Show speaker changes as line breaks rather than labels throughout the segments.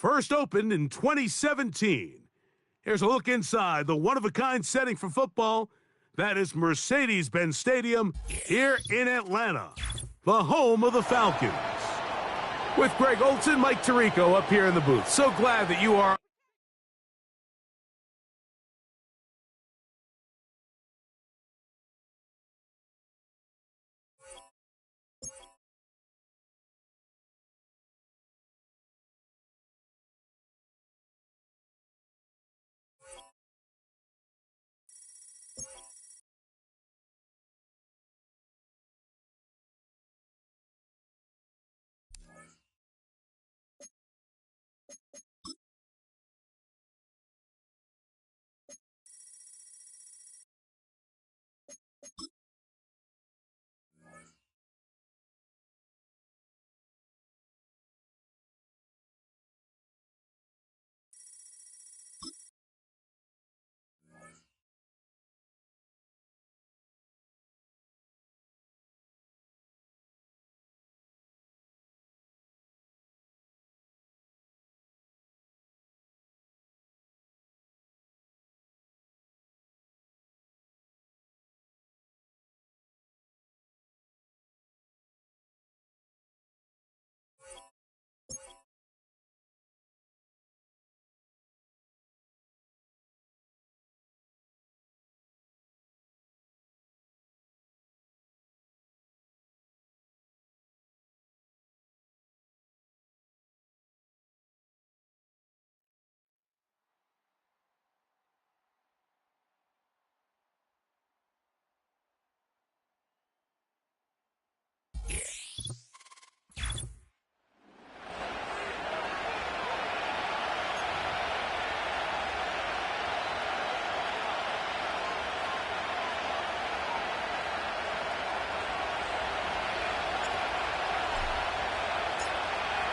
First opened in 2017. Here's a look inside the one-of-a-kind setting for football. That is Mercedes-Benz Stadium here in Atlanta, the home of the Falcons. With Greg Olson, Mike Tirico up here in the booth. So glad that you are.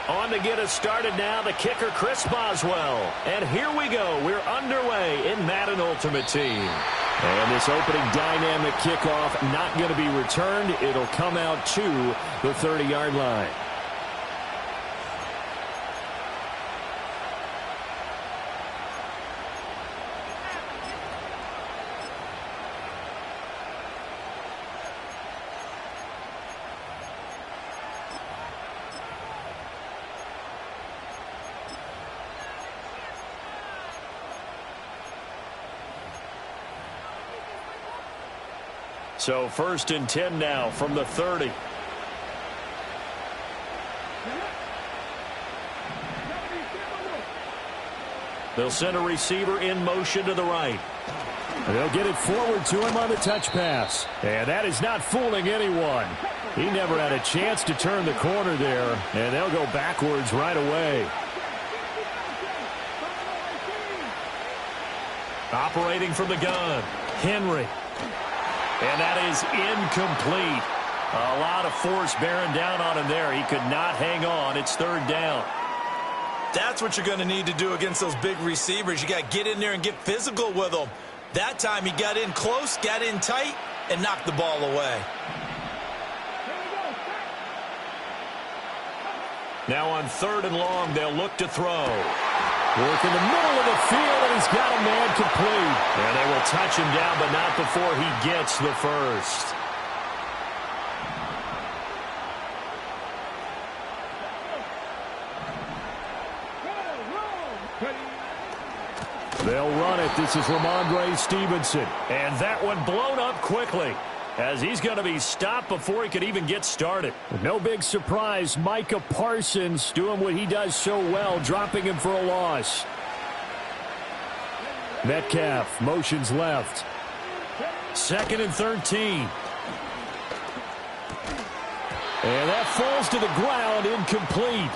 On to get us started now, the kicker, Chris Boswell. And here we go. We're underway in Madden Ultimate Team. And this opening dynamic kickoff not going to be returned. It'll come out to the 30-yard line. So 1st and 10 now from the 30. They'll send a receiver in motion to the right. They'll get it forward to him on the touch pass. And that is not fooling anyone. He never had a chance to turn the corner there. And they'll go backwards right away. Operating from the gun, Henry. And that is incomplete. A lot of force bearing down on him there. He could not hang on. It's 3rd down.
That's what you're going to need to do against those big receivers. You got to get in there and get physical with them. That time he got in close, got in tight, and knocked the ball away.
Now on 3rd and long, they'll look to throw. Work in the middle of the field, and he's got a man complete. And they will touch him down, but not before he gets the first. They'll run it. This is Ramondre Stevenson. And that one blown up quickly, as he's going to be stopped before he could even get started. No big surprise, Micah Parsons doing what he does so well, dropping him for a loss. Metcalf motions left. 2nd and 13. And that falls to the ground, incomplete.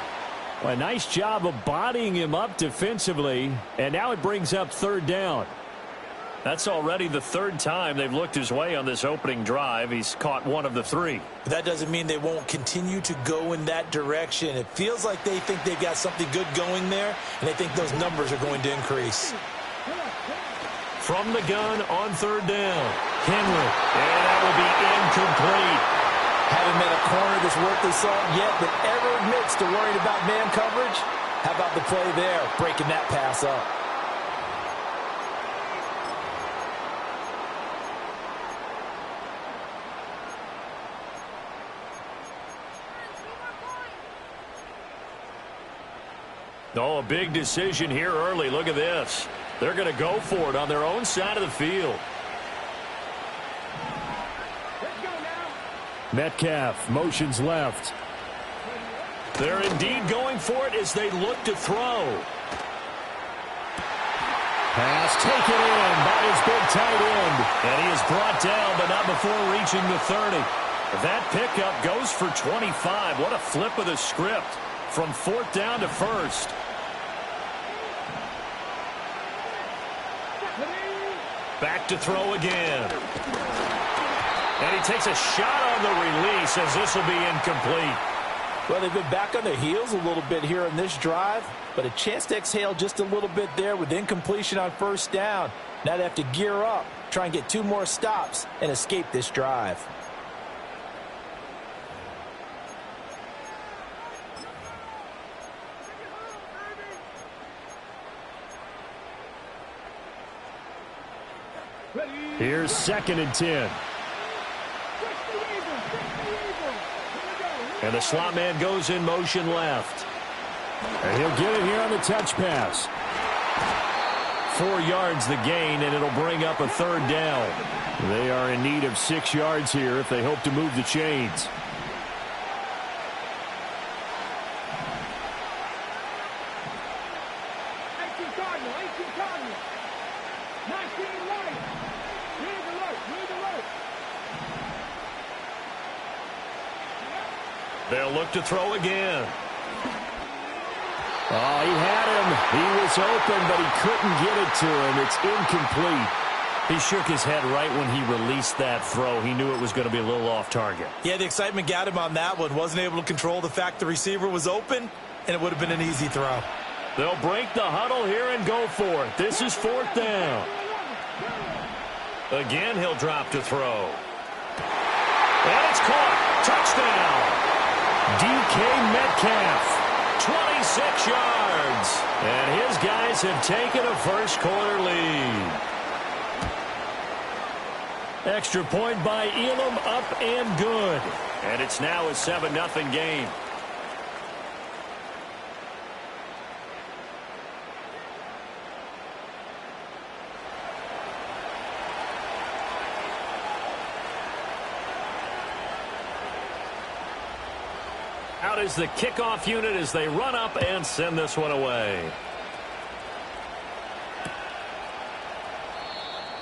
Well, a nice job of bodying him up defensively, and now it brings up 3rd down. That's already the 3rd time they've looked his way on this opening drive. He's caught one of the 3.
But that doesn't mean they won't continue to go in that direction. It feels like they think they've got something good going there, and they think those numbers are going to increase.
From the gun on 3rd down, Henry. And that will be incomplete.
Haven't met a corner that's worth their salt yet that ever admits to worrying about man coverage. How about the play there, breaking that pass up?
Oh, a big decision here early. Look at this. They're going to go for it on their own side of the field. Metcalf motions left. They're indeed going for it as they look to throw. Pass taken in by his big tight end. And he is brought down, but not before reaching the 30. That pickup goes for 25. What a flip of the script from 4th down to 1st. Back to throw again. And he takes a shot on the release as this will be incomplete.
Well, they've been back on their heels a little bit here in this drive, but a chance to exhale just a little bit there with incompletion on 1st down. Now they have to gear up, try and get 2 more stops, and escape this drive.
Here's 2nd and 10. And the slot man goes in motion left. And he'll get it here on the touch pass. 4 yards the gain, and it'll bring up a 3rd down. They are in need of 6 yards here if they hope to move the chains. They'll look to throw again. Oh, he had him. He was open, but he couldn't get it to him. It's incomplete. He shook his head right when he released that throw. He knew it was going to be a little off target.
Yeah, the excitement got him on that one. Wasn't able to control the fact the receiver was open, and it would have been an easy throw.
They'll break the huddle here and go for it. This is 4th down. Again, he'll drop to throw. And it's caught. Touchdown. DK Metcalf, 26 yards. And his guys have taken a 1st quarter lead. Extra point by Elam, up and good. And it's now a 7-0 game. Out is the kickoff unit as they run up and send this one away.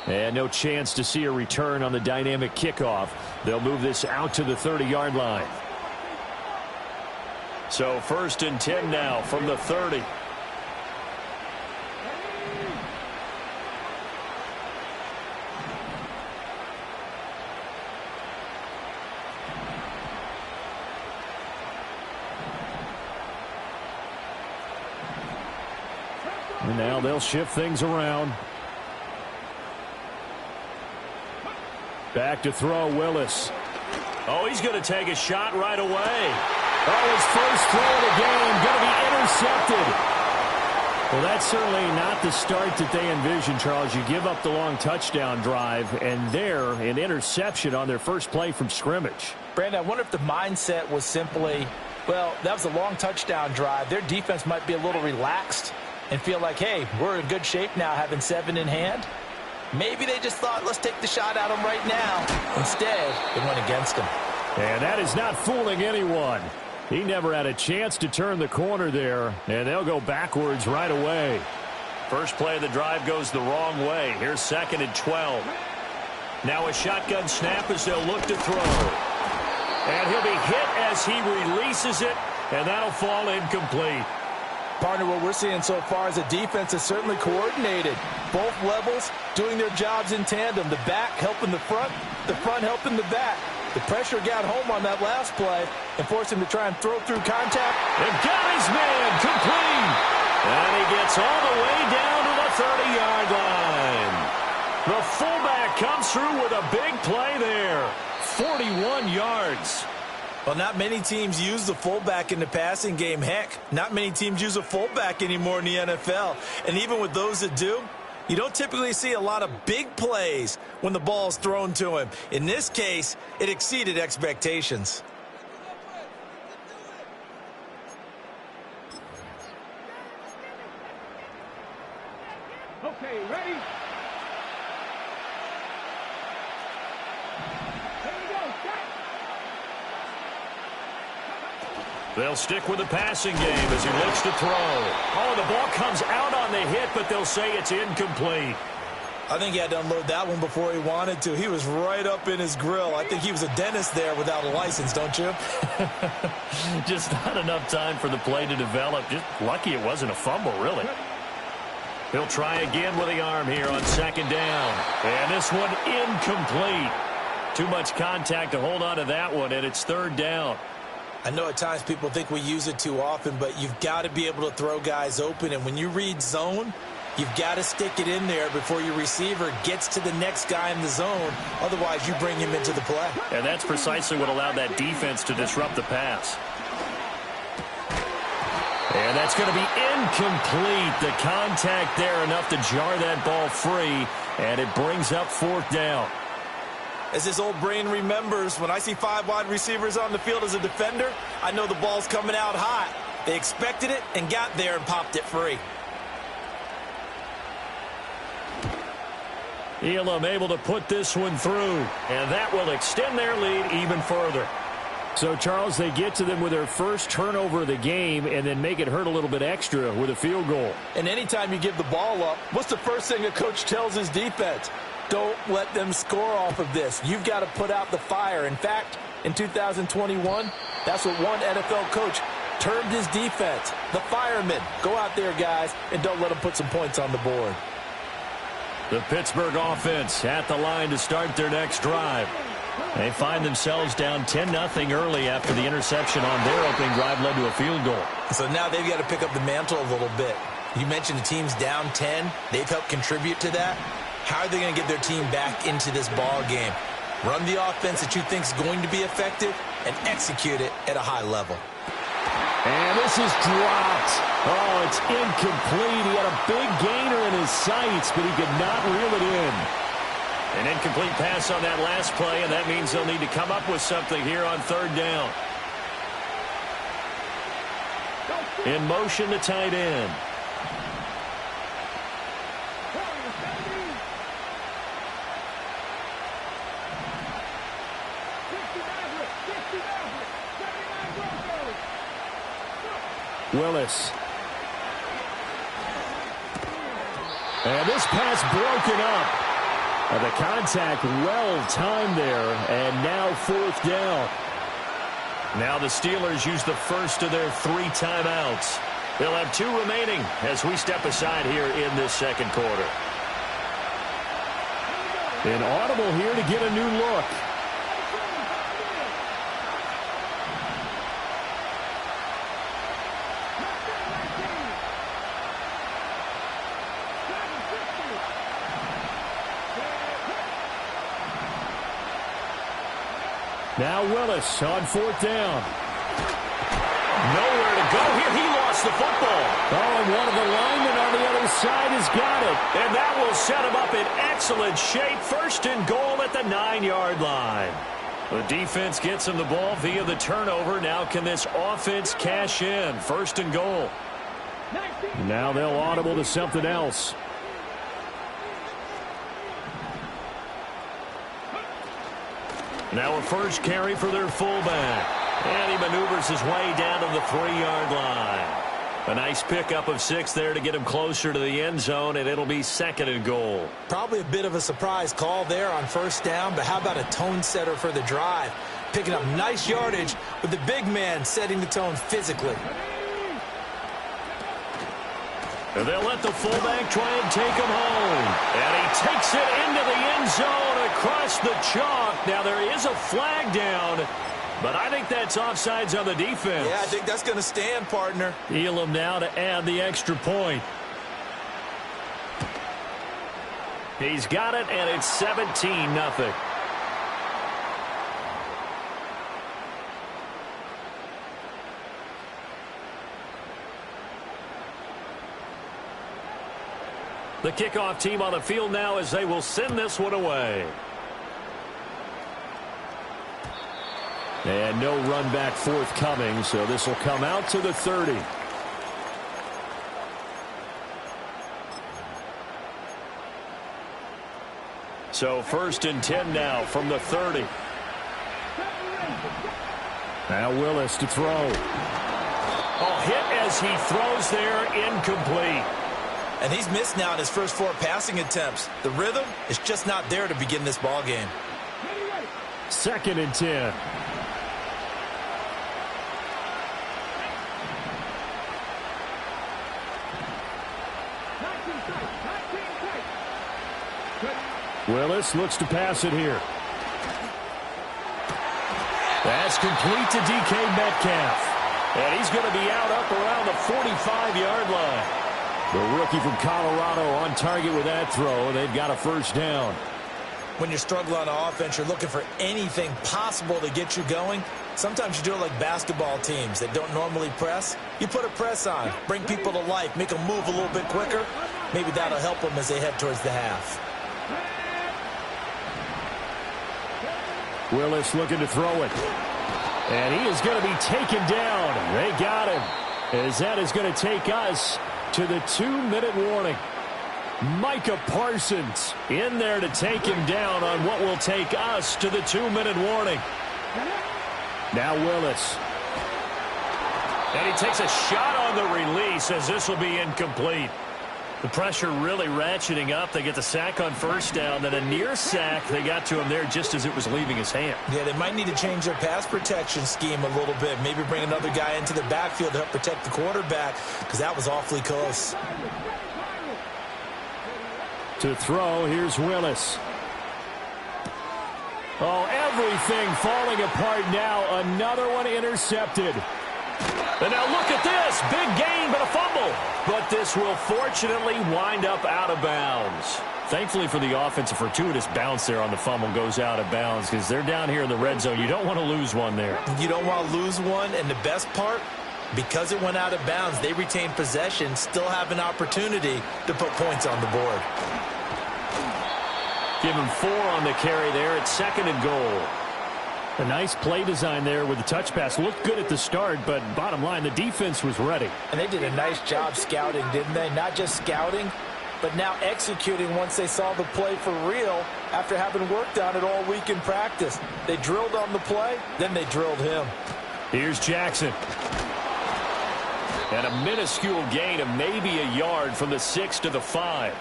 And no chance to see a return on the dynamic kickoff. They'll move this out to the 30-yard line. So 1st and 10 now from the 30. And now they'll shift things around. Back to throw, Willis. Oh, he's going to take a shot right away. Oh, his first throw of the game going to be intercepted. Well, that's certainly not the start that they envisioned, Charles. You give up the long touchdown drive, and there, an interception on their first play from scrimmage.
Brandon, I wonder if the mindset was simply, well, that was a long touchdown drive. Their defense might be a little relaxed and feel like, hey, we're in good shape now having 7 in hand. Maybe they just thought, let's take the shot at them right now. Instead, it went against them.
And that is not fooling anyone. He never had a chance to turn the corner there, and they'll go backwards right away. First play of the drive goes the wrong way. Here's 2nd and 12. Now a shotgun snap as they'll look to throw. And he'll be hit as he releases it, and that'll fall incomplete.
Partner, what we're seeing so far is a defense is certainly coordinated. Both levels doing their jobs in tandem. The back helping the front helping the back. The pressure got home on that last play and forced him to try and throw through contact.
And got his man complete. And he gets all the way down to the 30-yard line. The fullback comes through with a big play there. 41 yards.
Well, not many teams use the fullback in the passing game. Heck, not many teams use a fullback anymore in the NFL. And even with those that do, you don't typically see a lot of big plays when the ball's thrown to him. In this case, it exceeded expectations.
Okay, ready?
They'll stick with the passing game as he looks to throw. Oh, the ball comes out on the hit, but they'll say it's incomplete.
I think he had to unload that one before he wanted to. He was right up in his grill. I think he was a dentist there without a license, don't you?
Just not enough time for the play to develop. Just lucky it wasn't a fumble, really. He'll try again with the arm here on second down. And this one incomplete. Too much contact to hold on to that one, and it's third down.
I know at times people think we use it too often, but you've got to be able to throw guys open. And when you read zone, you've got to stick it in there before your receiver gets to the next guy in the zone. Otherwise, you bring him into the play.
And that's precisely what allowed that defense to disrupt the pass. And that's going to be incomplete. The contact there enough to jar that ball free, and it brings up fourth down.
As his old brain remembers, when I see 5 wide receivers on the field as a defender, I know the ball's coming out hot. They expected it and got there and popped it free.
Elam able to put this one through, and that will extend their lead even further. So, Charles, they get to them with their first turnover of the game and then make it hurt a little bit extra with a field goal.
And anytime you give the ball up, what's the first thing a coach tells his defense? Don't let them score off of this. You've got to put out the fire. In fact, in 2021, that's what one NFL coach termed his defense, the firemen. Go out there, guys, and don't let them put some points on the board.
The Pittsburgh offense at the line to start their next drive. They find themselves down 10-0 early after the interception on their opening drive led to a field goal.
So now they've got to pick up the mantle a little bit. You mentioned the team's down 10. They've helped contribute to that. How are they going to get their team back into this ball game? Run the offense that you think is going to be effective and execute it at a high level.
And this is dropped. Oh, it's incomplete. He had a big gainer in his sights, but he could not reel it in. An incomplete pass on that last play, and that means they'll need to come up with something here on third down. In motion, the tight end. Willis. And this pass broken up. And the contact well timed there. And now fourth down. Now the Steelers use the first of their 3 timeouts. They'll have 2 remaining as we step aside here in this second quarter. An audible here to get a new look. Now Willis on fourth down. Nowhere to go here. He lost the football. Oh, and one of the linemen on the other side has got it. And that will set him up in excellent shape. First and goal at the 9-yard line. The defense gets him the ball via the turnover. Now can this offense cash in? First and goal. Now they'll audible to something else. Now a first carry for their fullback. And he maneuvers his way down to the 3-yard line. A nice pickup of 6 there to get him closer to the end zone, and it'll be second and goal.
Probably a bit of a surprise call there on first down, but how about a tone setter for the drive? Picking up nice yardage with the big man setting the tone physically.
And they'll let the fullback try and take him home. And he takes it into the end zone across the chalk. Now there is a flag down, but I think that's offsides on the defense.
Yeah, I think that's going to stand, partner.
Elam now to add the extra point. He's got it, and it's 17-0. The kickoff team on the field now as they will send this one away. And no run back forthcoming, so this will come out to the 30. So 1st and 10 now from the 30. Now Willis to throw. Oh, hit as he throws there, incomplete.
And he's missed now in his first 4 passing attempts. The rhythm is just not there to begin this ball game.
2nd and 10. Willis looks to pass it here. That's complete to DK Metcalf. And he's going to be out up around the 45-yard line. The rookie from Colorado on target with that throw. They've got a 1st down.
When you're struggling on offense, you're looking for anything possible to get you going. Sometimes you do it like basketball teams that don't normally press. You put a press on, bring people to life, make them move a little bit quicker. Maybe that'll help them as they head towards the half.
Willis looking to throw it. And he is going to be taken down. They got him. As that is going to take us to the 2-minute warning. Micah Parsons in there to take him down on what will take us to the 2-minute warning. Now Willis. And he takes a shot on the release as this will be incomplete. The pressure really ratcheting up. They get the sack on 1st down. Then a near sack. They got to him there just as it was leaving his hand.
Yeah, they might need to change their pass protection scheme a little bit. Maybe bring another guy into the backfield to help protect the quarterback because that was awfully close.
To throw, here's Willis. Oh, everything falling apart now. Another one intercepted. And now look at this. Big gain, but a fumble. But this will fortunately wind up out of bounds. Thankfully for the offense, a fortuitous bounce there on the fumble goes out of bounds because they're down here in the red zone. You don't want to lose one there.
You don't want to lose one, and the best part, because it went out of bounds, they retained possession, still have an opportunity to put points on the board.
Give him 4 on the carry there. It's 2nd and goal. A nice play design there with the touch pass. Looked good at the start, but bottom line, the defense was ready.
And they did a nice job scouting, didn't they? Not just scouting, but now executing once they saw the play for real after having worked on it all week in practice. They drilled on the play, then they drilled him.
Here's Jackson. And a minuscule gain of maybe a yard from the 6 to the 5.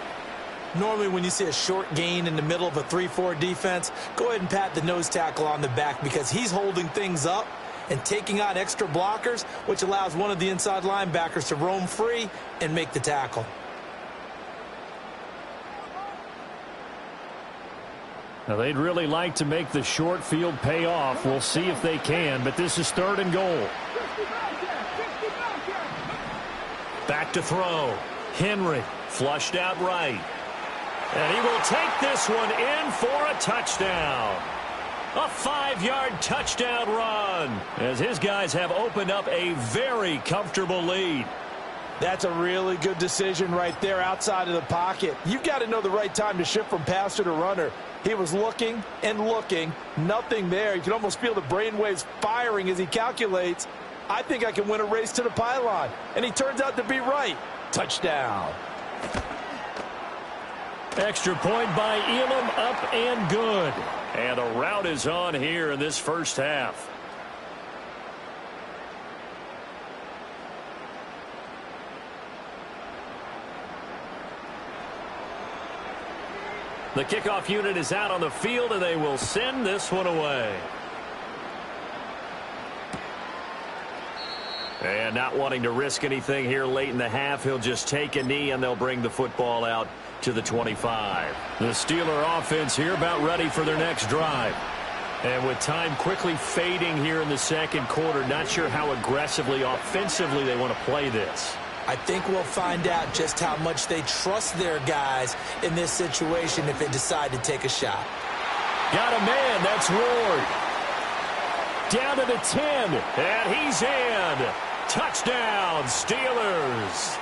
Normally when you see a short gain in the middle of a 3-4 defense, go ahead and pat the nose tackle on the back because he's holding things up and taking on extra blockers, which allows one of the inside linebackers to roam free and make the tackle.
Now they'd really like to make the short field pay off. We'll see if they can, but this is 3rd and goal. Back to throw. Henry flushed out right. And he will take this one in for a touchdown. A 5-yard touchdown run as his guys have opened up a very comfortable lead.
That's a really good decision right there outside of the pocket. You've got to know the right time to shift from passer to runner. He was looking and looking, nothing there. You can almost feel the brainwaves firing as he calculates, I think I can win a race to the pylon. And he turns out to be right. Touchdown.
Extra point by Elam, up and good. And a rout is on here in this first half. The kickoff unit is out on the field, and they will send this one away. And not wanting to risk anything here late in the half, he'll just take a knee, and they'll bring the football out to the 25. The Steeler offense here about ready for their next drive. And with time quickly fading here in the second quarter, not sure how aggressively, offensively they want to play this.
I think we'll find out just how much they trust their guys in this situation if they decide to take a shot.
Got a man, that's Ward. Down to the 10, and he's in. Touchdown, Steelers.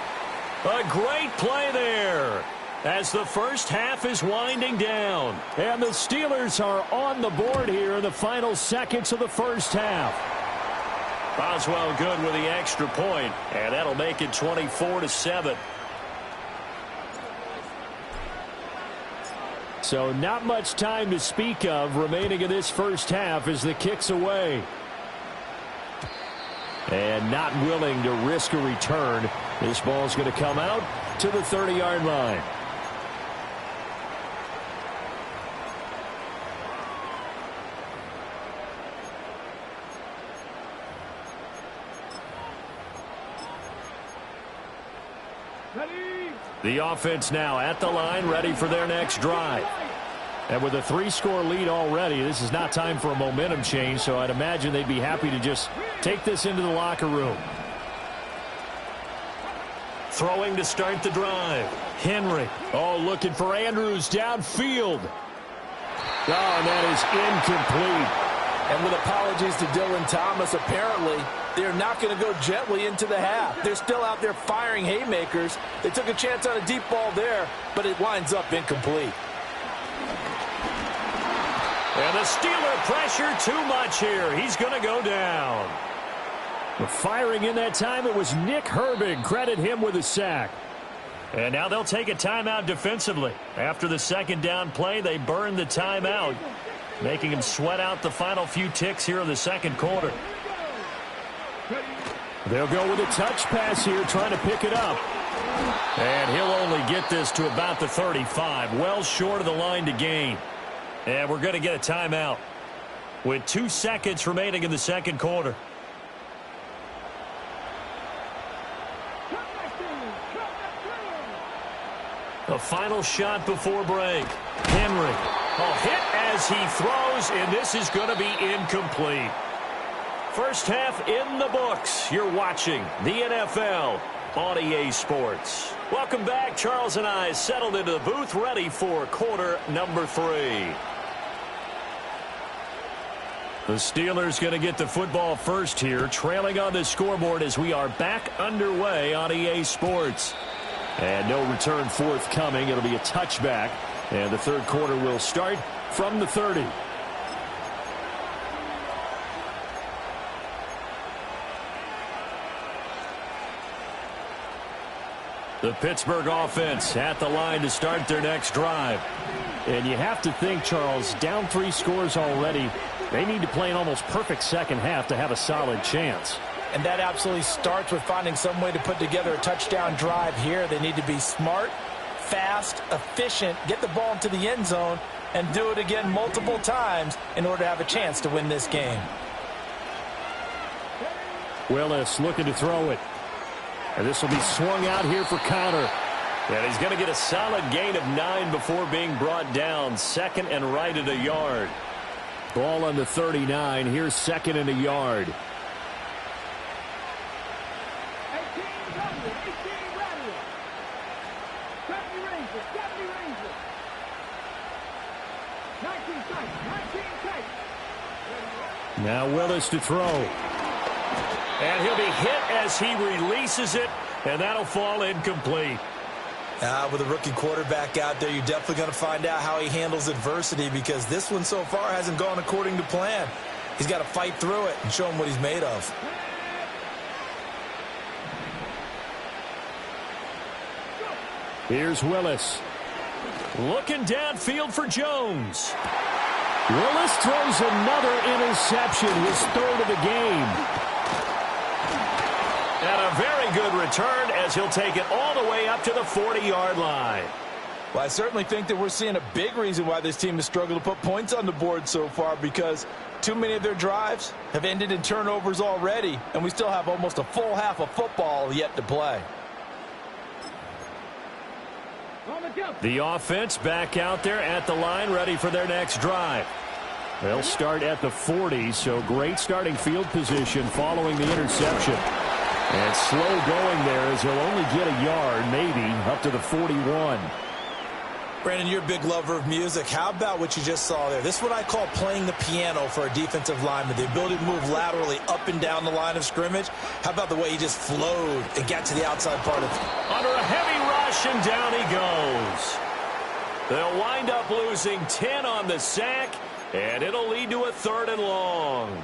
A great play there. as the first half is winding down. And the Steelers are on the board here in the final seconds of the first half. Boswell good with the extra point, and that'll make it 24-7. So not much time to speak of remaining in this first half as the kick's away. And not willing to risk a return. This ball's going to come out to the 30-yard line. The offense now at the line, ready for their next drive. And with a 3-score lead already, this is not time for a momentum change, so I'd imagine they'd be happy to just take this into the locker room. Throwing to start the drive. Henry. Oh, looking for Andrews downfield. Oh, and that is incomplete.
And with apologies to Dylan Thomas, apparently they're not going to go gently into the half. They're still out there firing haymakers. They took a chance on a deep ball there, but it winds up incomplete.
And the Steeler pressure too much here. He's going to go down. The firing in that time, it was Nick Herbig. Credit him with a sack. And now they'll take a timeout defensively. After the second down play, they burn the timeout, making him sweat out the final few ticks here in the second quarter. They'll go with a touch pass here, trying to pick it up. And he'll only get this to about the 35, well short of the line to gain. And we're going to get a timeout with 2 seconds remaining in the second quarter. The final shot before break. Henry. A hit as he throws, and this is going to be incomplete. First half in the books. You're watching the NFL on EA Sports. Welcome back. Charles and I settled into the booth, ready for quarter number 3. The Steelers going to get the football first here, trailing on the scoreboard as we are back underway on EA Sports. And no return forthcoming. It'll be a touchback, and the third quarter will start from the 30. The Pittsburgh offense at the line to start their next drive. And you have to think, Charles, down 3 scores already. They need to play an almost perfect second half to have a solid chance.
And that absolutely starts with finding some way to put together a touchdown drive here. They need to be smart, fast, efficient, get the ball into the end zone, and do it again multiple times in order to have a chance to win this game.
Willis looking to throw it. And this will be swung out here for Connor. And he's going to get a solid gain of 9 before being brought down. Second and right at a yard. Ball on the 39. Here's second and a yard. Now Willis to throw. And he'll be hit as he releases it, and that'll fall incomplete.
With a rookie quarterback out there, you're definitely going to find out how he handles adversity, because this one so far hasn't gone according to plan. He's got to fight through it and show him what he's made of.
Here's Willis. Looking downfield for Jones. Willis throws another interception, his third of the game. And a very good return as he'll take it all the way up to the 40-yard line.
Well, I certainly think that we're seeing a big reason why this team has struggled to put points on the board so far, because too many of their drives have ended in turnovers already, and we still have almost a full half of football yet to play.
The offense back out there at the line, ready for their next drive. They'll start at the 40, so great starting field position following the interception. And slow going there as he'll only get a yard, maybe, up to the 41.
Brandon, you're a big lover of music. How about what you just saw there? This is what I call playing the piano for a defensive lineman, the ability to move laterally up and down the line of scrimmage. How about the way he just flowed and got to the outside part of it?
Under a heavy rush, rush, and down he goes. They'll wind up losing 10 on the sack, and it'll lead to a 3rd and long.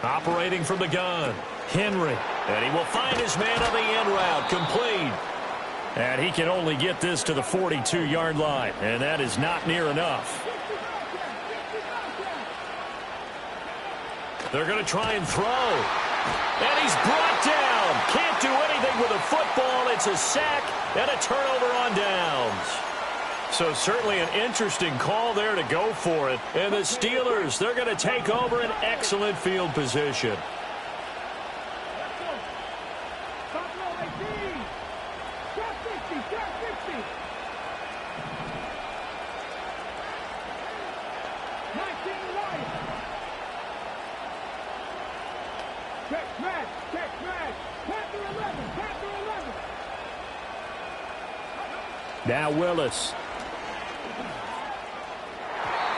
Operating from the gun, Henry. And he will find his man on the end route, complete. And he can only get this to the 42-yard line, and that is not near enough. They're going to try and throw. And he's brought down. Can't do anything with a football. It's a sack and a turnover on downs. So certainly an interesting call there to go for it. And the Steelers, they're going to take over an excellent field position. Now Willis.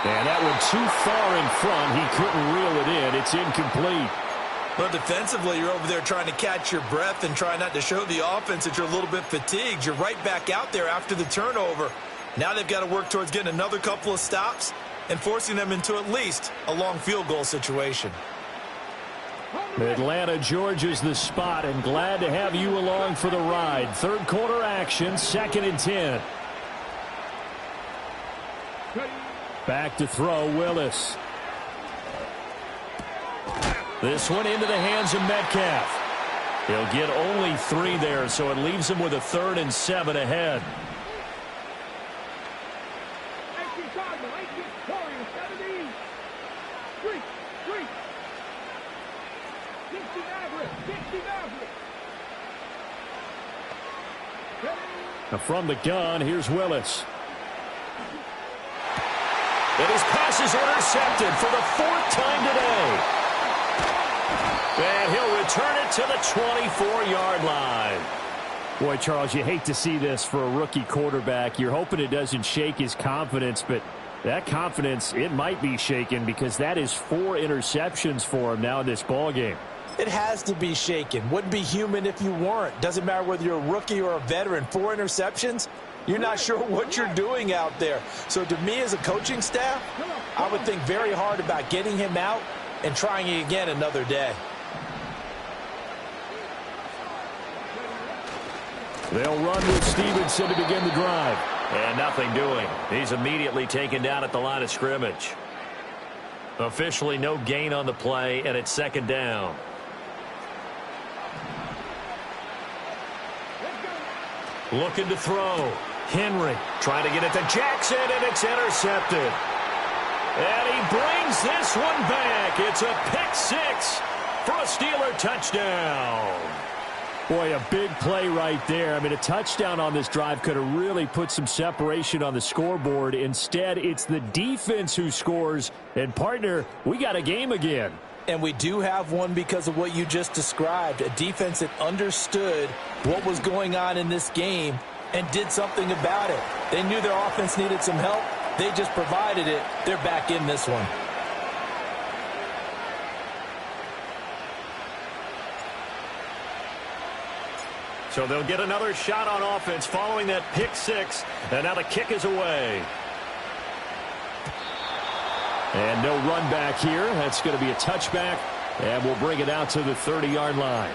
And that one too far in front. He couldn't reel it in. It's incomplete.
But defensively, you're over there trying to catch your breath and try not to show the offense that you're a little bit fatigued. You're right back out there after the turnover. Now they've got to work towards getting another couple of stops and forcing them into at least a long field goal situation.
Atlanta, Georgia's the spot, and glad to have you along for the ride. Third quarter action, 2nd and 10. Back to throw, Willis. This one into the hands of Metcalf. He'll get only 3 there, so it leaves him with a 3rd and 7 ahead. Now from the gun, here's Willis. And his pass is intercepted for the 4th time today. And he'll return it to the 24-yard line. Boy, Charles, you hate to see this for a rookie quarterback. You're hoping it doesn't shake his confidence, but that confidence, it might be shaken because that is 4 interceptions for him now in this ballgame.
It has to be shaken. Wouldn't be human if you weren't. Doesn't matter whether you're a rookie or a veteran. 4 interceptions, you're not sure what you're doing out there. So to me as a coaching staff, I would think very hard about getting him out and trying it again another day.
They'll run with Stevenson to begin the drive. And nothing doing. He's immediately taken down at the line of scrimmage. Officially no gain on the play, and it's 2nd down. Looking to throw. Henry trying to get it to Jackson, and it's intercepted. And he brings this one back. It's a pick 6 for a Steeler touchdown. Boy, a big play right there. I mean, a touchdown on this drive could have really put some separation on the scoreboard. Instead, it's the defense who scores. And, partner, we got a game again.
And we do have one because of what you just described. A defense that understood what was going on in this game and did something about it. They knew their offense needed some help. They just provided it. They're back in this one.
So they'll get another shot on offense following that pick 6. And now the kick is away. And no run back here. That's going to be a touchback. And we'll bring it out to the 30-yard line.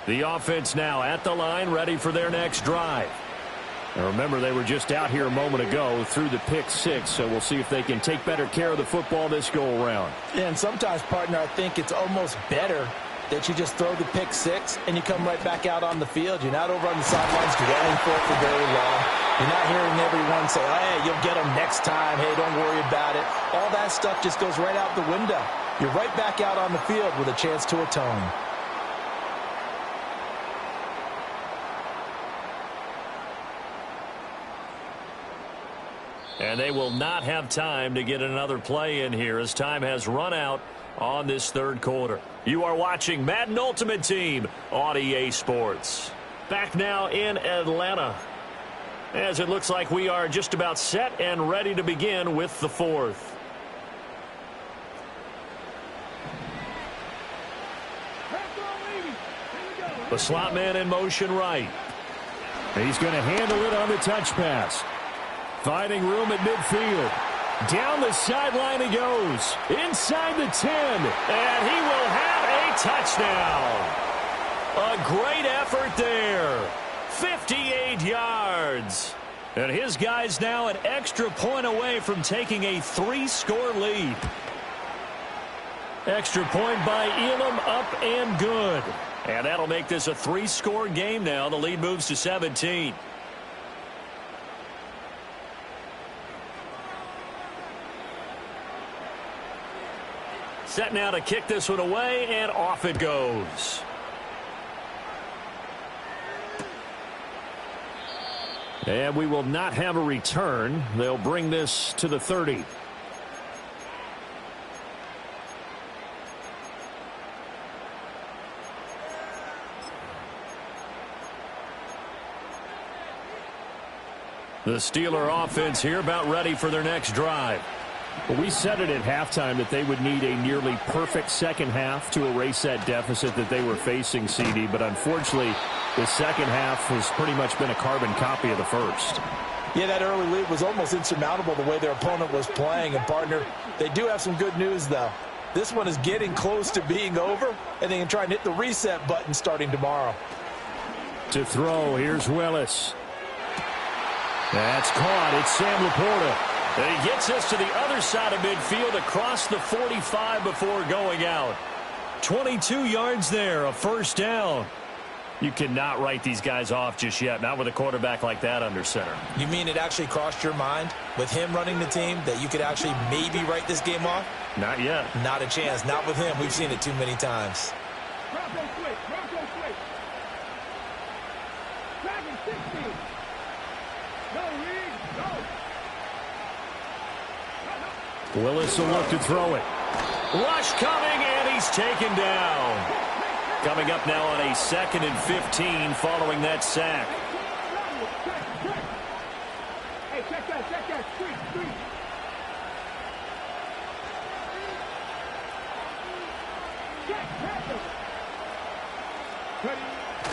The offense now at the line, ready for their next drive. And remember, they were just out here a moment ago through the pick 6, so we'll see if they can take better care of the football this go-around.
And sometimes, partner, I think it's almost better that you just throw the pick 6 and you come right back out on the field. You're not over on the sidelines dwelling for very long. You're not hearing everyone say, oh, hey, you'll get them next time. Hey, don't worry about it. All that stuff just goes right out the window. You're right back out on the field with a chance to atone. And they will not have time to get another play in here as time has run out
on this third quarter. You are watching Madden Ultimate Team on EA Sports. Back now in Atlanta, as it looks like we are just about set and ready to begin with the fourth. The slot man in motion right.
He's going to handle it on the touch pass. Finding room at midfield. Down the sideline he goes. Inside the 10.
And he will have a touchdown. A great effort there. 58 yards. And his guy's now an extra point away from taking a 3-score lead. Extra point by Elam, up and good. And that'll make this a 3-score game now. The lead moves to 17. Set now to kick this one away, and off it goes. And we will not have a return. They'll bring this to the 30. The Steeler offense here about ready for their next drive.
Well, we said it at halftime that they would need a nearly perfect second half to erase that deficit that they were facing, CD. But unfortunately, the second half has pretty much been a carbon copy of the first.
Yeah, that early lead was almost insurmountable the way their opponent was playing. And, partner, they do have some good news, though. This one is getting close to being over, and they can try and hit the reset button starting tomorrow.
To throw, here's Willis. That's caught. It's Sam Laporta.
And he gets us to the other side of midfield across the 45 before going out. 22 yards there, a first down. You cannot write these guys off just yet, not with a quarterback like that under center.
You mean it actually crossed your mind with him running the team that you could actually maybe write this game off?
Not yet.
Not a chance. Not with him. We've seen it too many times.
Willis will look to throw it.
Rush coming, and he's taken down. Coming up now on a 2nd and 15 following that sack.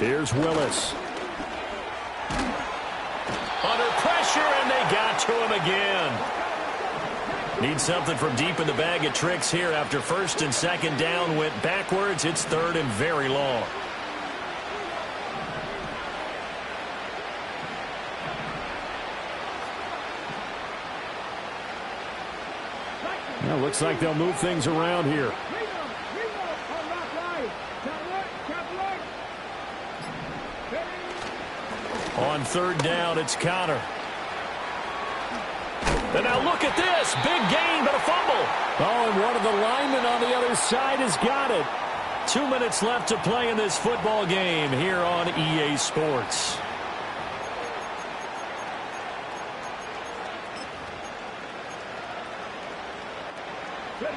Here's Willis.
Under pressure, and they got to him again. Need something from deep in the bag of tricks here after 1st and 2nd down. Went backwards. It's 3rd and very long.
Well, looks like they'll move things around here.
On 3rd down, it's Connor. And now look at this. Big gain, but a fumble.
Oh, and one of the linemen on the other side has got it.
2 minutes left to play in this football game here on EA Sports.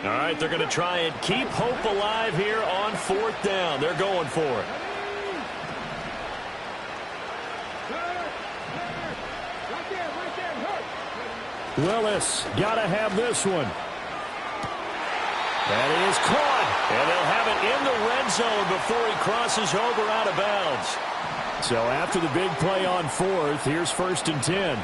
All right, they're going to try and keep hope alive here on 4th down. They're going for it.
Willis, got to have this one.
That is caught. And they'll have it in the red zone before he crosses over out of bounds.
So after the big play on 4th, here's 1st and 10.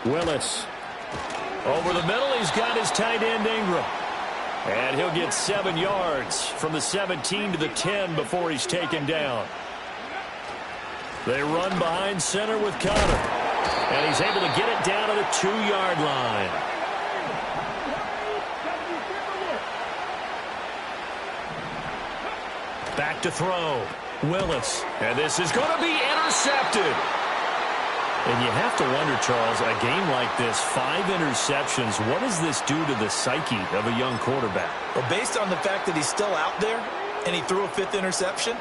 Willis.
Over the middle, he's got his tight end Ingram. And he'll get 7 yards from the 17 to the 10 before he's taken down. They run behind center with Connor. And he's able to get it down to the 2-yard line. Back to throw. Willis. And this is going to be intercepted. And you have to wonder, Charles, a game like this, 5 interceptions, what does this do to the psyche of a young quarterback?
Well, based on the fact that he's still out there and he threw a 5th interception,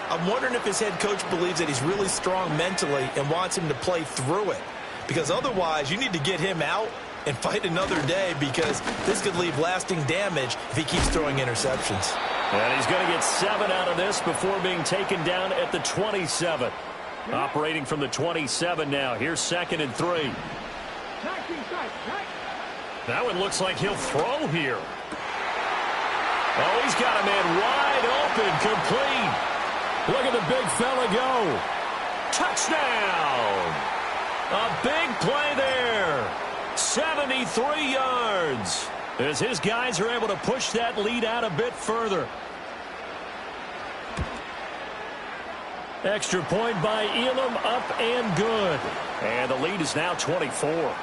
I'm wondering if his head coach believes that he's really strong mentally and wants him to play through it. Because otherwise, you need to get him out and fight another day, because this could leave lasting damage if he keeps throwing interceptions.
And he's going to get 7 out of this before being taken down at the 27. Operating from the 27 now. Here's 2nd and 3. That one looks like he'll throw here. Oh, he's got a man wide open, complete. Look at the big fella go. Touchdown. A big play there. 73 yards. As his guys are able to push that lead out a bit further. Extra point by Elam, up and good. And the lead is now 24.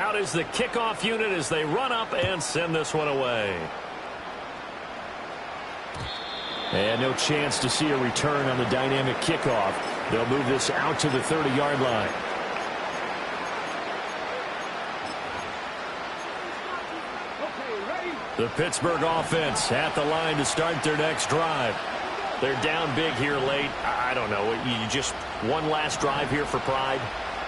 Out is the kickoff unit as they run up and send this one away. And no chance to see a return on the dynamic kickoff. They'll move this out to the 30-yard line. The Pittsburgh offense at the line to start their next drive. They're down big here late. I don't know. You just one last drive here for pride.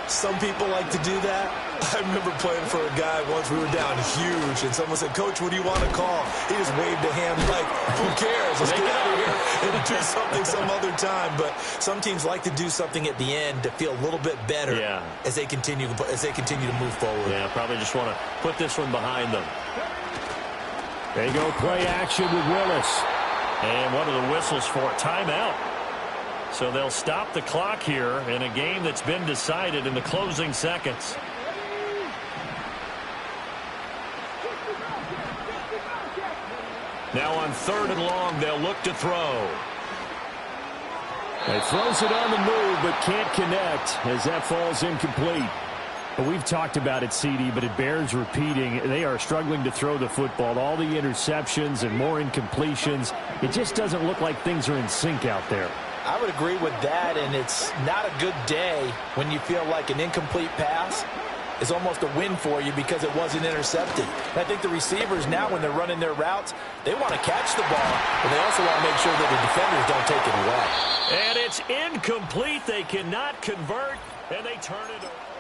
Some people like to do that. I remember playing for a guy once. We were down huge, and someone said, "Coach, what do you want to call?" He just waved a hand like, "Who cares? Let's get out of here and do something some other time." But some teams like to do something at the end to feel a little bit better as they continue to move forward.
Yeah, probably just want to put this one behind them. They go play action with Willis. And what are the whistles for? Timeout. So they'll stop the clock here in a game that's been decided in the closing seconds. Now on 3rd and long, they'll look to throw.
He throws it on the move, but can't connect as that falls incomplete. But we've talked about it, CD, but it bears repeating. They are struggling to throw the football. All the interceptions and more incompletions. It just doesn't look like things are in sync out there.
I would agree with that, and it's not a good day when you feel like an incomplete pass is almost a win for you because it wasn't intercepted. And I think the receivers now, when they're running their routes, they want to catch the ball, but they also want to make sure that the defenders don't take it away.
And it's incomplete. They cannot convert, and they turn it over.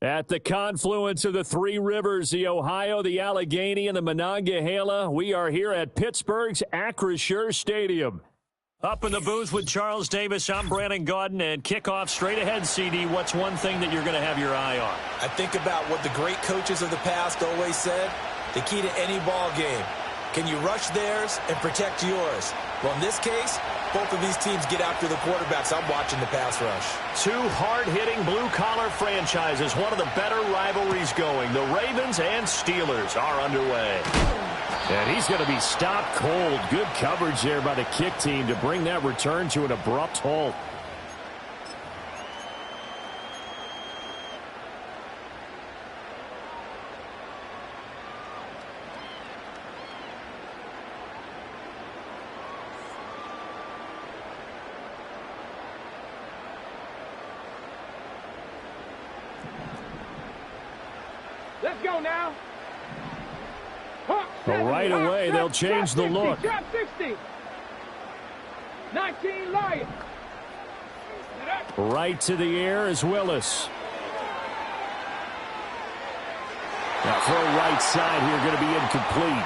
At the confluence of the three rivers, the Ohio, the Allegheny, and the Monongahela, we are here at Pittsburgh's Acrisure Stadium.
Up in the booth with Charles Davis, I'm Brandon Gaudin, and kickoff straight ahead, CD. What's one thing that you're going to have your eye on?
I think about what the great coaches of the past always said. The key to any ball game. Can you rush theirs and protect yours? Well, in this case, both of these teams get after the quarterbacks. I'm watching the pass rush.
Two hard-hitting blue-collar franchises, one of the better rivalries going. The Ravens and Steelers are underway.
And he's going to be stopped cold. Good coverage there by the kick team to bring that return to an abrupt halt.
Let's go now.
Well, right away, they'll change the look.
60. 19 Lions.
Right to the air is Willis. Now throw right side here, going to be incomplete.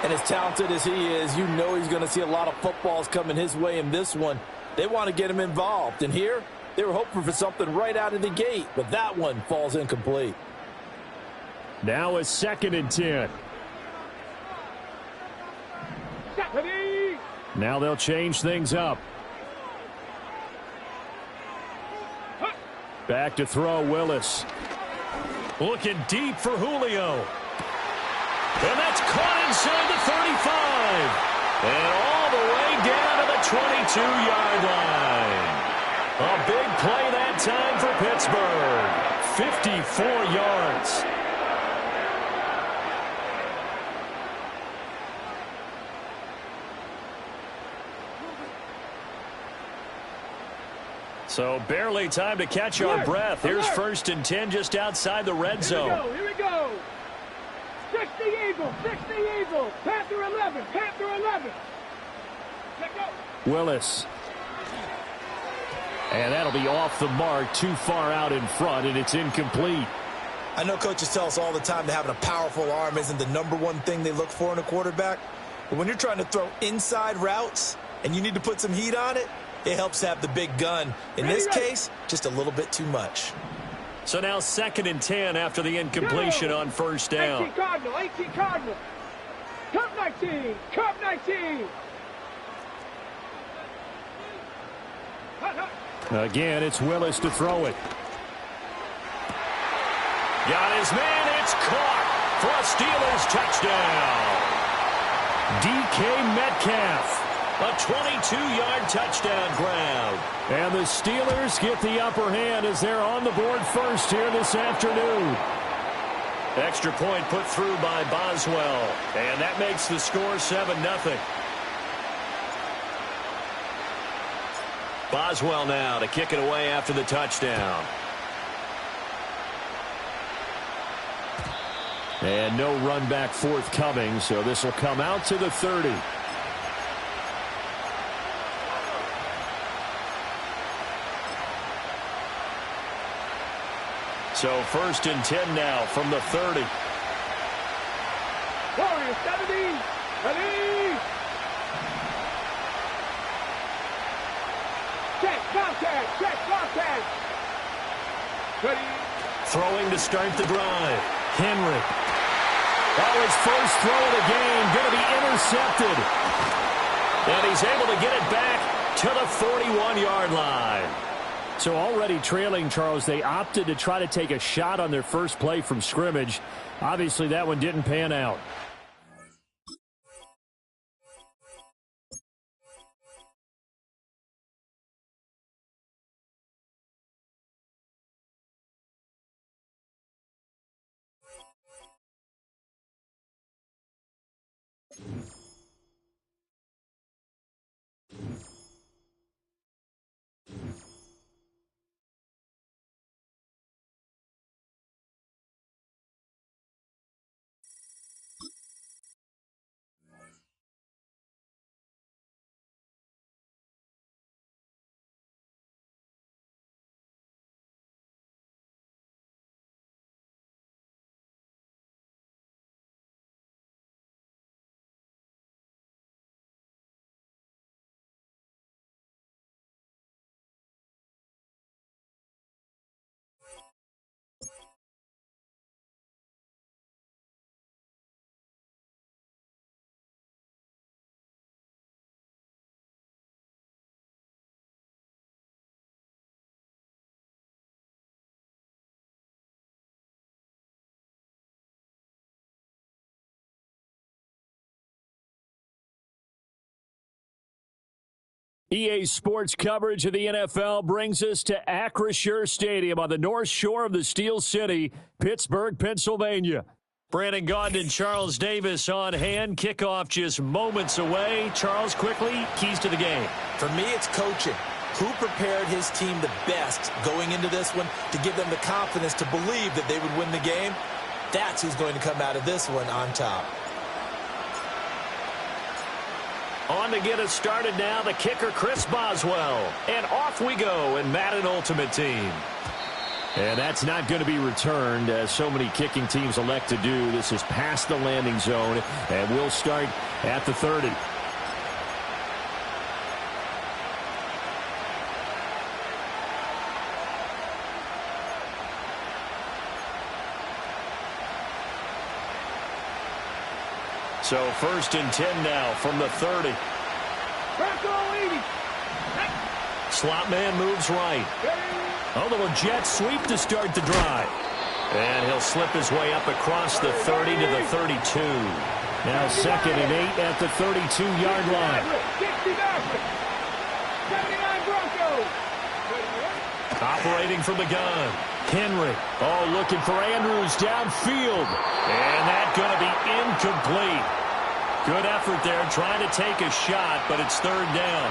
And as talented as he is, you know he's going to see a lot of footballs coming his way in this one. They want to get him involved. And here, they were hoping for something right out of the gate, but that one falls incomplete.
Now a 2nd and 10. Now they'll change things up. Back to throw, Willis.
Looking deep for Julio. And that's caught inside the 35. And all the way down to the 22-yard line. A big play that time for Pittsburgh. 54 yards. So barely time to catch our breath. Here's 1st and 10 just outside the red zone.
Here we go. 60 Eagles, 60 Eagles. Panther 11, Panther 11. Check out.
Willis. And that'll be off the mark, too far out in front, and it's incomplete.
I know coaches tell us all the time that having a powerful arm isn't the #1 thing they look for in a quarterback. But when you're trying to throw inside routes and you need to put some heat on it, it helps have the big gun. In this case, just a little bit too much.
So now 2nd and 10 after the incompletion on first down.
18 Cardinal, 18 Cardinal. Cup 19, Cup 19.
Again, it's Willis to throw it.
Got his man. It's caught for a Steelers touchdown. DK Metcalf. A 22-yard touchdown grab.
And the Steelers get the upper hand as they're on the board first here this afternoon.
Extra point put through by Boswell. And that makes the score 7-0. Boswell now to kick it away after the touchdown.
And no run back forthcoming, so this will come out to the 30.
So 1st and 10 now from the 30.
Warriors 70. Ready. Check contact. Check contact. Ready.
Throwing to start the drive.
Henry. Oh, his first throw of the game going to be intercepted.
And he's able to get it back to the 41-yard line.
So already trailing, Charles, they opted to try to take a shot on their first play from scrimmage. Obviously, that one didn't pan out. EA Sports coverage of the NFL brings us to Acrisure Stadium on the north shore of the Steel City, Pittsburgh, Pennsylvania. Brandon Gaudin and Charles Davis on hand. Kickoff just moments away. Charles, quickly, keys to the game.
For me, it's coaching. Who prepared his team the best going into this one to give them the confidence to believe that they would win the game? That's who's going to come out of this one on top.
On to get us started now, the kicker, Chris Boswell. And off we go in Madden Ultimate Team.
And that's not going to be returned, as so many kicking teams elect to do. This is past the landing zone, and we'll start at the 30.
So 1st and 10 now from the 30. Slot man moves right. A little jet sweep to start the drive. And he'll slip his way up across the 30 to the 32.
Now 2nd and 8 at the 32-yard line.
Operating from the gun. Henry. Oh, looking for Andrews downfield. And that's going to be incomplete. Good effort there, trying to take a shot, but it's 3rd down.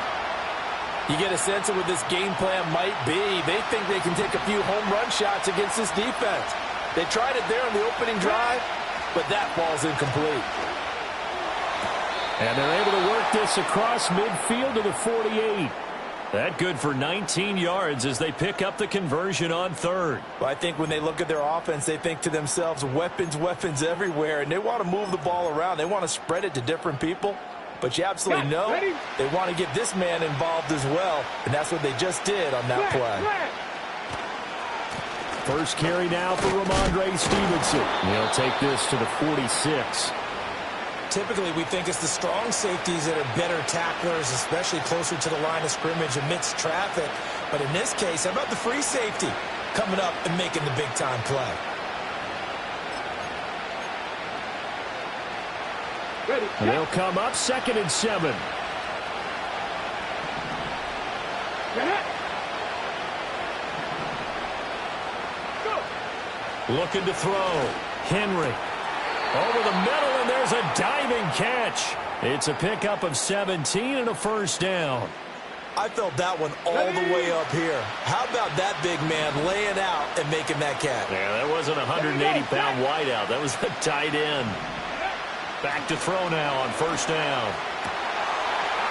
You get a sense of what this game plan might be. They think they can take a few home run shots against this defense. They tried it there on the opening drive, but that ball's incomplete.
And they're able to work this across midfield to the 48.
That good for 19 yards as they pick up the conversion on third.
Well, I think when they look at their offense, they think to themselves, weapons, weapons everywhere, and they want to move the ball around. They want to spread it to different people. But you absolutely know they want to get this man involved as well, and that's what they just did on that play.
First carry now for Ramondre Stevenson. He'll take this to the 46.
Typically, we think it's the strong safeties that are better tacklers, especially closer to the line of scrimmage amidst traffic. But in this case, how about the free safety coming up and making the big-time play?
And they'll come up 2nd and 7.
Looking to throw. Henry. Over the middle, and there's a diving catch. It's a pickup of 17 and a first down.
I felt that one all the way up here. How about that big man laying out and making that catch?
Yeah, that wasn't a 180-pound wideout. That was a tight end. Back to throw now on first down.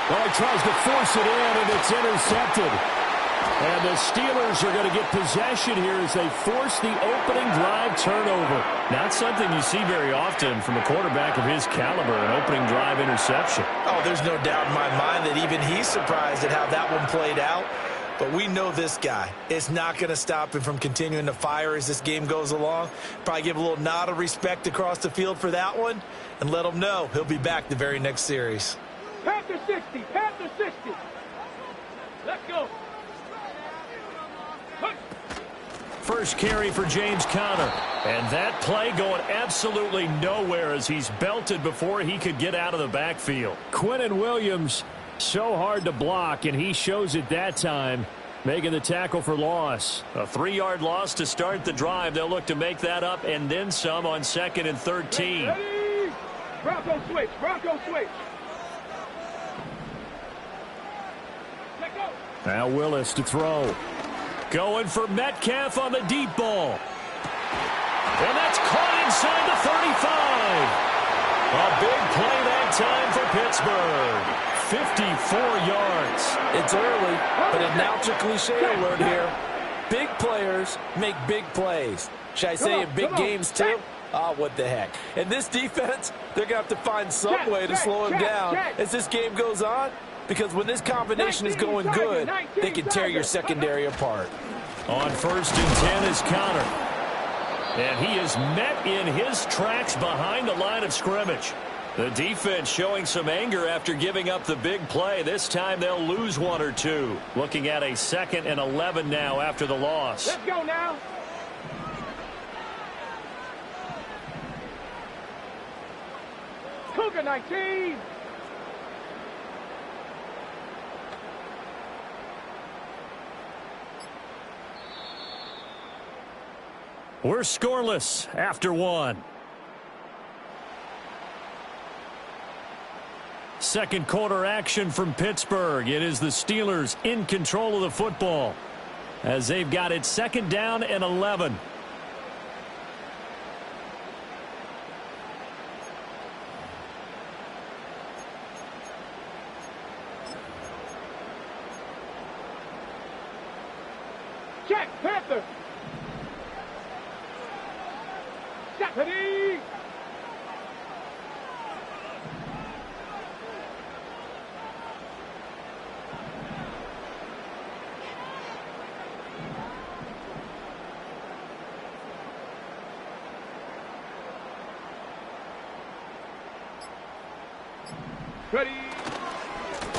Well, he tries to force it in, and it's intercepted. And the Steelers are going to get possession here as they force the opening drive turnover.
Not something you see very often from a quarterback of his caliber, an opening drive interception.
Oh, there's no doubt in my mind that even he's surprised at how that one played out. But we know this guy. It's not going to stop him from continuing to fire as this game goes along. Probably give a little nod of respect across the field for that one and let him know he'll be back the very next series.
Panther 60, Panther 60. Let's go.
First carry for James Conner. And that play going absolutely nowhere as he's belted before he could get out of the backfield.
Quinnen Williams, so hard to block, and he shows it that time, making the tackle for loss.
A 3-yard loss to start the drive. They'll look to make that up and then some on 2nd and 13.
Ready? Bronco switch, Bronco switch. Let go.
Now Willis to throw.
Going for Metcalf on the deep ball. And that's caught inside the 35. A big play that time for Pittsburgh. 54 yards.
It's early, but a announcer cliche alert here. Big players make big plays. Should I say in big games too? Ah, what the heck. And this defense, they're going to have to find some way to slow him down as this game goes on. Because when this combination is going good, they can tear your secondary apart.
On 1st and 10 is Conner. And he is met in his tracks behind the line of scrimmage. The defense showing some anger after giving up the big play. This time they'll lose 1 or 2. Looking at a 2nd and 11 now after the loss.
Let's go now. Cougar 19.
We're scoreless after 1. Second quarter action from Pittsburgh. It is the Steelers in control of the football as they've got it 2nd down and 11.
Check, Panther. Stephanie. Ready.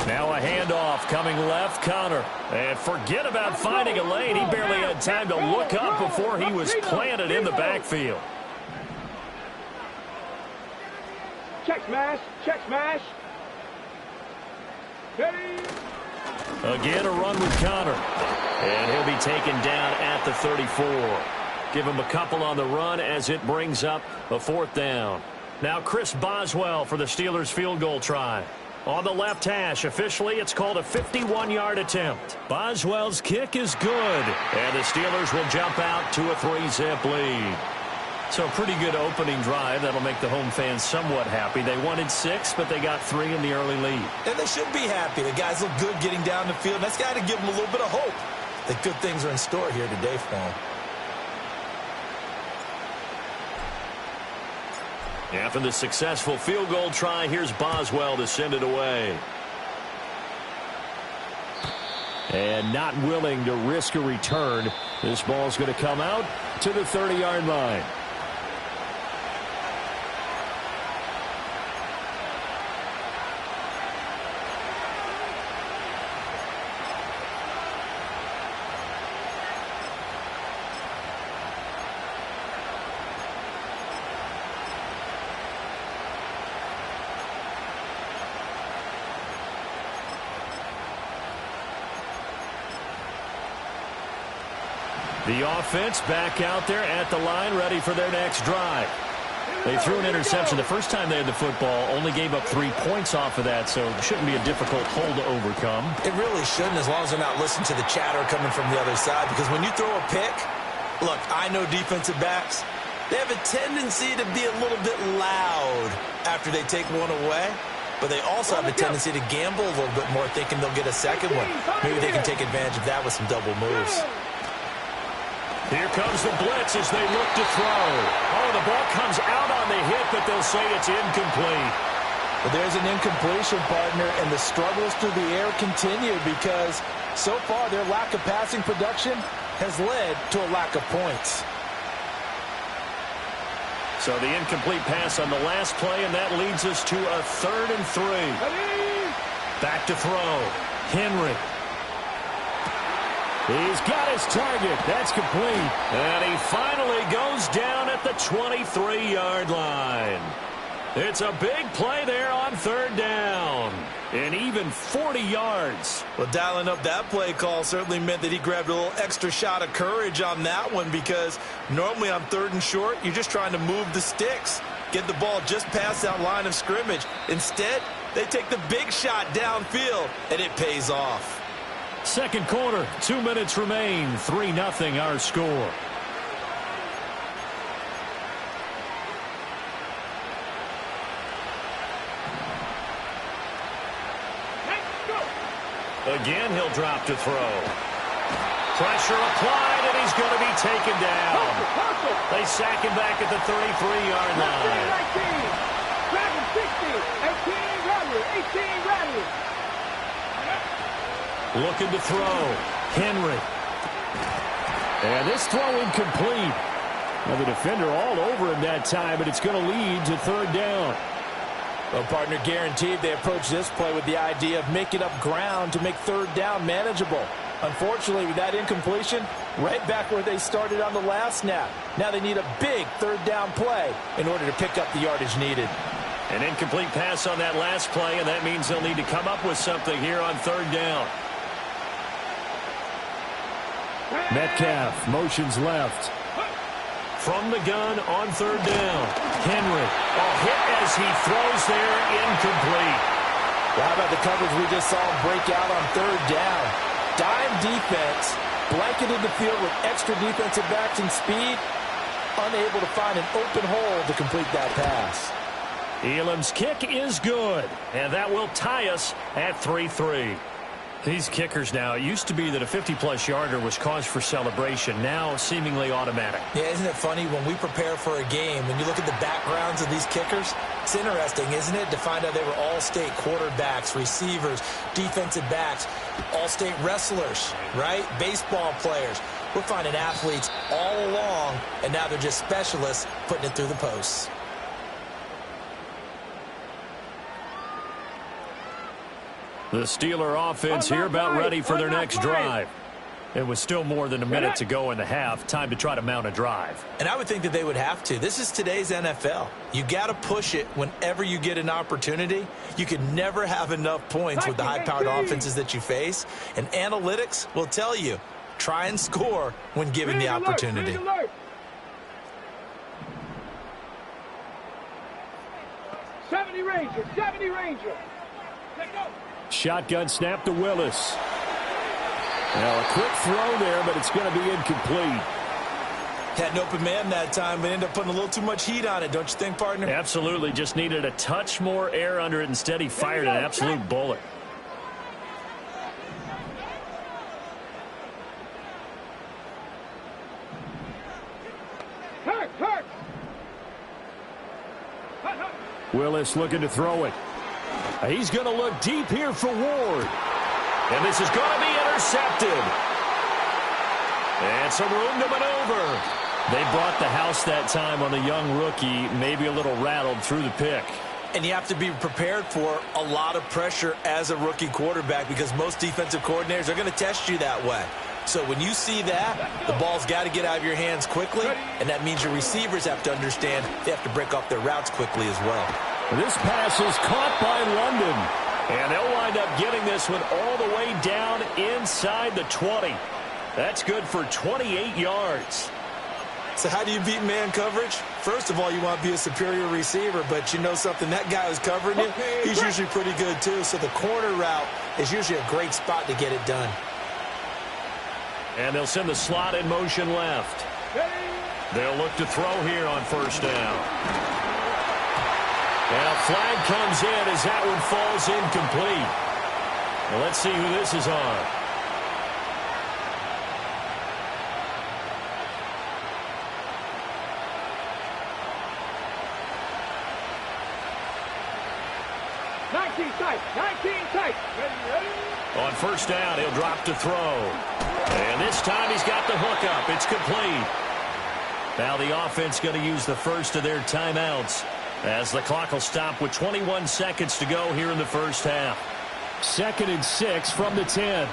Now a handoff coming left, Conner. And forget about finding a lane. He barely had time to look up before he was planted in the backfield.
Check smash, check smash. Ready.
Again, a run with Conner. And he'll be taken down at the 34. Give him a couple on the run as it brings up a 4th down. Now Chris Boswell for the Steelers field goal try. On the left hash, officially it's called a 51-yard attempt. Boswell's kick is good. And the Steelers will jump out to a 3-zip lead. So a pretty good opening drive. That'll make the home fans somewhat happy. They wanted 6, but they got 3 in the early lead.
And they should be happy. The guys look good getting down the field. That's got to give them a little bit of hope that good things are in store here today for them.
After the successful field goal try, here's Boswell to send it away.
And not willing to risk a return. This ball's going to come out to the 30-yard line.
The offense back out there at the line, ready for their next drive. They threw an interception the first time they had the football, only gave up 3 points off of that, so it shouldn't be a difficult hole to overcome.
It really shouldn't, as long as they're not listening to the chatter coming from the other side, because when you throw a pick, look, I know defensive backs, they have a tendency to be a little bit loud after they take one away, but they also have a tendency to gamble a little bit more, thinking they'll get a second one. Maybe they can take advantage of that with some double moves.
Here comes the blitz as they look to throw. Oh, the ball comes out on the hit, but they'll say it's incomplete.
But there's an incompletion, partner, and the struggles through the air continue because so far their lack of passing production has led to a lack of points.
So the incomplete pass on the last play, and that leads us to a 3rd and 3. Back to throw. Henry.
He's got his target. That's complete.
And he finally goes down at the 23-yard line. It's a big play there on 3rd down. And even 40 yards.
Well, dialing up that play call certainly meant that he grabbed a little extra shot of courage on that one, because normally on 3rd and short, you're just trying to move the sticks, get the ball just past that line of scrimmage. Instead, they take the big shot downfield, and it pays off.
Second quarter, 2 minutes remain. 3-0 our score. Again, he'll drop to throw. Pressure applied, and he's going to be taken down. They sack him back at the 33-yard line.
19, 18, Radley.
Looking to throw. Henry.
And this throw incomplete. Well, the defender all over him that time, but it's going to lead to 3rd down.
Well, partner, guaranteed they approach this play with the idea of making up ground to make 3rd down manageable. Unfortunately, with that incompletion, right back where they started on the last snap. Now they need a big 3rd down play in order to pick up the yardage needed.
An incomplete pass on that last play, and that means they'll need to come up with something here on 3rd down.
Metcalf motions left.
From the gun on 3rd down. Henry. A hit as he throws there, incomplete.
Well, how about the coverage we just saw him break out on 3rd down? Dime defense, blanketed the field with extra defensive backs and speed, unable to find an open hole to complete that pass.
Elam's kick is good, and that will tie us at 3-3. These kickers now, it used to be that a 50-plus yarder was cause for celebration, now seemingly automatic.
Yeah, isn't it funny when we prepare for a game, when you look at the backgrounds of these kickers, it's interesting, isn't it, to find out they were all-state quarterbacks, receivers, defensive backs, all-state wrestlers, right? Baseball players. We're finding athletes all along, and now they're just specialists putting it through the posts.
The Steeler offense here about ready for their next drive. It was still more than a minute to go in the half. Time to try to mount a drive.
And I would think that they would have to. This is today's NFL. You got to push it whenever you get an opportunity. You can never have enough points with the high-powered offenses that you face. And analytics will tell you, try and score when given the opportunity.
70 Ranger, 70 Ranger. Let go.
Shotgun snap to Willis. Now a quick throw there, but it's going to be incomplete.
Had an open man that time, but ended up putting a little too much heat on it, don't you think, partner?
Absolutely. Just needed a touch more air under it. Instead, he fired an absolute bullet. Willis looking to throw it. He's going to look deep here for Ward. And this is going to be intercepted. And some room to maneuver. They brought the house that time on the young rookie, maybe a little rattled through the pick.
And you have to be prepared for a lot of pressure as a rookie quarterback because most defensive coordinators are going to test you that way. So when you see that, the ball's got to get out of your hands quickly, and that means your receivers have to understand they have to break off their routes quickly as well.
This pass is caught by London, and they'll wind up getting this one all the way down inside the 20. That's good for 28 yards.
So how do you beat man coverage? First of all, you want to be a superior receiver, but you know something, that guy who's covering you, he's usually pretty good too. So the corner route is usually a great spot to get it done.
And they'll send the slot in motion left. They'll look to throw here on first down. And a flag comes in as that one falls incomplete. Well, let's see who this is on. On first down, he'll drop to throw. And this time he's got the hook up. It's complete. Now the offense going to use the first of their timeouts as the clock will stop with 21 seconds to go here in the first half. 2nd and 6 from the 10.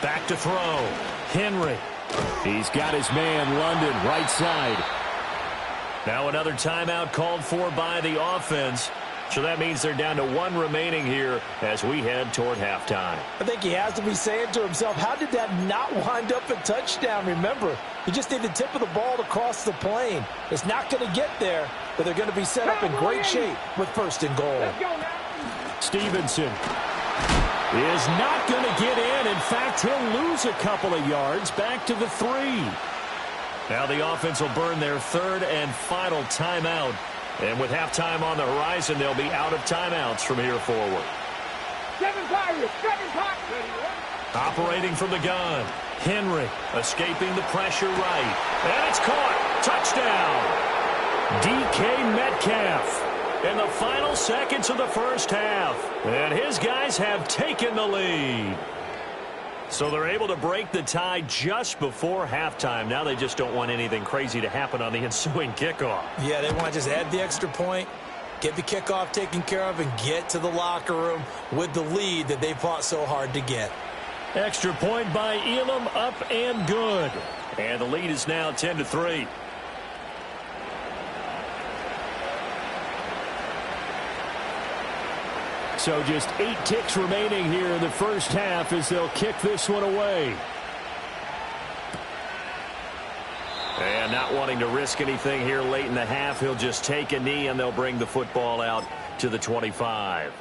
Back to throw. Henry. He's got his man London right side. Now another timeout called for by the offense. So that means they're down to 1 remaining here as we head toward halftime.
I think he has to be saying to himself, how did that not wind up a touchdown? Remember, you just need the tip of the ball to cross the plane. It's not going to get there, but they're going to be set up in great shape with 1st and goal.
Stevenson is not going to get in. In fact, he'll lose a couple of yards back to the 3. Now the offense will burn their 3rd and final timeout. And with halftime on the horizon, they'll be out of timeouts from here forward.
7 Pirates, 7 Pirates.
Operating from the gun. Henry escaping the pressure right. And it's caught. Touchdown. DK Metcalf in the final seconds of the first half. And his guys have taken the lead. So they're able to break the tie just before halftime. Now they just don't want anything crazy to happen on the ensuing kickoff.
Yeah, they want to just add the extra point, get the kickoff taken care of, and get to the locker room with the lead that they fought so hard to get.
Extra point by Elam, up and good. And the lead is now 10-3. So just 8 ticks remaining here in the first half as they'll kick this one away. And not wanting to risk anything here late in the half, he'll just take a knee and they'll bring the football out to the 25.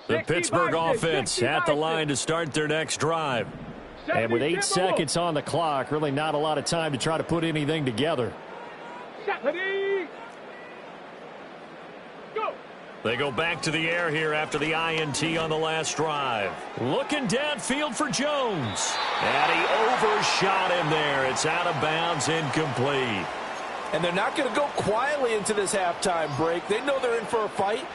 The Pittsburgh offense at the line to start their next drive. And with 8 seconds on the clock, really not a lot of time to try to put anything together. They go back to the air here after the INT on the last drive. Looking downfield for Jones. And he overshot him there. It's out of bounds, incomplete.
And they're not going to go quietly into this halftime break. They know they're in for a fight.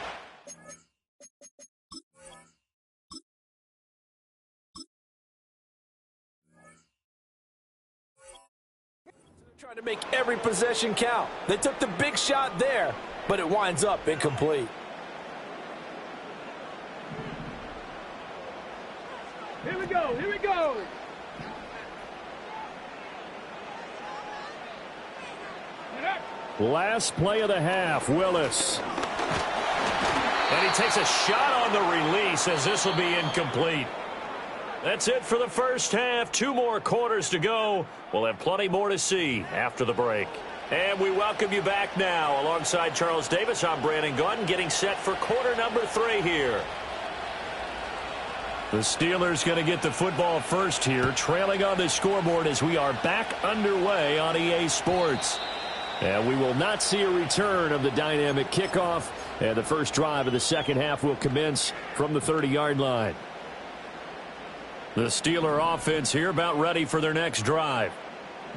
Trying to make every possession count. They took the big shot there, but it winds up incomplete.
Here we go, here we go.
Last play of the half, Willis.
And he takes a shot on the release as this will be incomplete. That's it for the first half. 2 more quarters to go. We'll have plenty more to see after the break. And we welcome you back now. Alongside Charles Davis, I'm Brandon Gunn, getting set for quarter number 3 here.
The Steelers going to get the football first here, trailing on the scoreboard as we are back underway on EA Sports. And we will not see a return of the dynamic kickoff. And the first drive of the second half will commence from the 30-yard line. The Steeler offense here about ready for their next drive.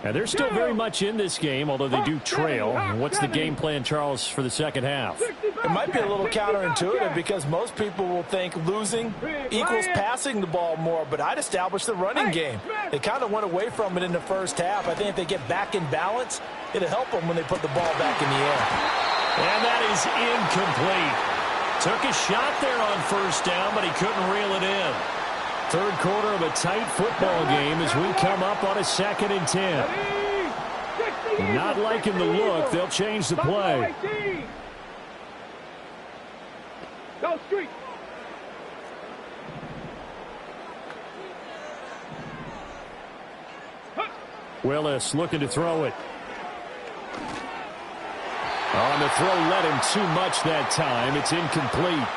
And they're still very much in this game, although they do trail. What's the game plan, Charles, for the second half?
It might be a little counterintuitive because most people will think losing equals passing the ball more, but I'd establish the running game. They kind of went away from it in the first half. I think if they get back in balance, it'll help them when they put the ball back in the air.
And that is incomplete. Took a shot there on first down, but he couldn't reel it in.
Third quarter of a tight football game as we come up on a 2nd and 10. Not liking the look. They'll change the play.
Go street.
Willis looking to throw it. On the throw, led him too much that time. It's incomplete.